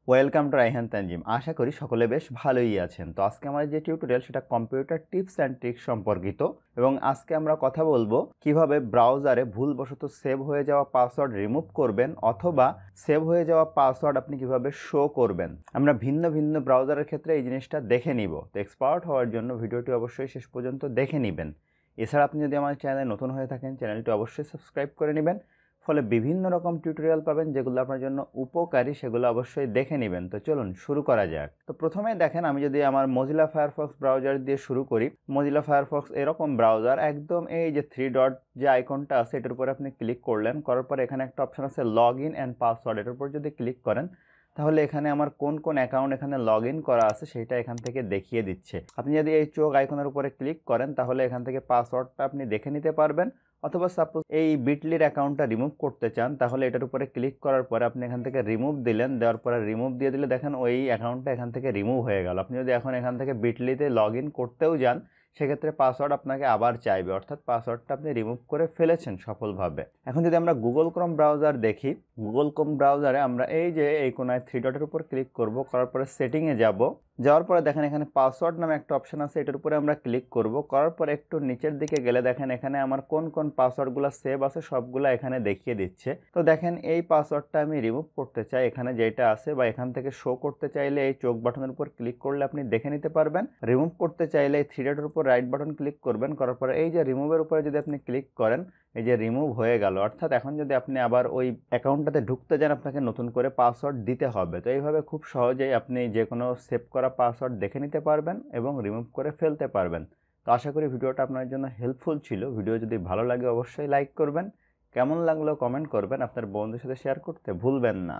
Welcome to Raihan Tanzim. আশা করি সকলে বেশ ভালোই আছেন। তো আজকে আমার যে টিউটোরিয়াল সেটা কম্পিউটার টিপস অ্যান্ড ট্রিক্স সম্পর্কিত, এবং আজকে আমরা কথা বলবো কিভাবে ব্রাউজারে ভুলবশত সেভ হয়ে যাওয়া পাসওয়ার্ড রিমুভ করবেন অথবা সেভ হয়ে যাওয়া পাসওয়ার্ড আপনি কিভাবে শো করবেন। আমরা ভিন্ন ভিন্ন ব্রাউজারের ক্ষেত্রে এই জিনিসটা দেখে নিব। তো এক্সপার্ট হওয়ার জন্য ভিডিওটি অবশ্যই শেষ পর্যন্ত দেখে নেবেন। এছাড়া আপনি যদি আমার চ্যানেলে নতুন হয়ে থাকেন, চ্যানেলটি অবশ্যই সাবস্ক্রাইব করে নেবেন, ফলে বিভিন্ন রকম টিউটোরিয়াল পাবেন যেগুলো আপনার জন্য উপকারী, সেগুলো অবশ্যই দেখে নেবেন। তো চলুন শুরু করা যাক। তো প্রথমে দেখেন, আমি যদি আমার মজিলা ফায়ারফক্স ব্রাউজার দিয়ে শুরু করি। মজিলা ফায়ারফক্স এরকম ব্রাউজার, একদম এই যে 3 ডট যে আইকনটা আছে এটার উপরে আপনি ক্লিক করলেন, করার পরে এখানে একটা অপশন আছে লগ ইন অ্যান্ড পাসওয়ার্ড। এটার উপর যদি ক্লিক করেন তাহলে এখানে আমার কোন কোন অ্যাকাউন্ট এখানে লগ ইন করা আছে সেটা এখান থেকে দেখিয়ে দিচ্ছে। আপনি যদি এই চোখ আইকনের উপরে ক্লিক করেন তাহলে এখান থেকে পাসওয়ার্ডটা আপনি দেখে নিতে পারবেন। অথবা সাপোজ এই বিটলির অ্যাকাউন্টটা রিমুভ করতে চান তাহলে এটার উপরে ক্লিক করার পরে আপনি এখান থেকে রিমুভ দিলেন, দেওয়ার পরে রিমুভ দিয়ে দিলে দেখেন ওই অ্যাকাউন্টটা এখান থেকে রিমুভ হয়ে গেল। আপনি যদি এখন এখান থেকে বিটলিতে লগ ইন করতেও যান সেক্ষেত্রে পাসওয়ার্ড আপনাকে আবার চাইবে, অর্থাৎ পাসওয়ার্ডটা আপনি রিমুভ করে ফেলেছেন সফলভাবে। এখন যদি আমরা গুগল ক্রোম ব্রাউজার দেখি, গুগল ক্রোম ব্রাউজারে আমরা এই যে এই কোনায় 3 ডটের উপর ক্লিক করব, করার পরে সেটিংয়ে যাব। যাওয়ার পরে দেখেন এখানে পাসওয়ার্ড নামে একটা অপশন আছে, এটার উপরে আমরা ক্লিক করব। করার পরে একটু নিচের দিকে গেলে দেখেন এখানে আমার কোন কোন পাসওয়ার্ডগুলো সেভ আছে সবগুলো এখানে দেখিয়ে দিচ্ছে। তো দেখেন এই পাসওয়ার্ডটা আমি রিমুভ করতে চাই, এখানে যেটা আছে বা এখান থেকে শো করতে চাইলে এই চোখ বাটনের উপর ক্লিক করলে আপনি দেখে নিতে পারবেন। রিমুভ করতে চাইলে এই 3 ডটের উপর রাইট বাটন ক্লিক করবেন, করার পরে এই যে রিমুভের উপরে যদি আপনি ক্লিক করেন এই যে রিমুভ হয়ে গেল। অর্থাৎ এখন যদি আপনি আবার ওই অ্যাকাউন্টটাতে ঢুকতে যান আপনাকে নতুন করে পাসওয়ার্ড দিতে হবে। তো এইভাবে খুব সহজেই আপনি যে কোনো সেভ করা পাসওয়ার্ড দেখে নিতে পারবেন এবং রিমুভ করে ফেলতে পারবেন। তো আশা করি ভিডিওটা আপনার জন্য হেল্পফুল ছিল। ভিডিও যদি ভালো লাগে অবশ্যই লাইক করবেন, কেমন লাগলো কমেন্ট করবেন, আপনার বন্ধুদের সাথে শেয়ার করতে ভুলবেন না।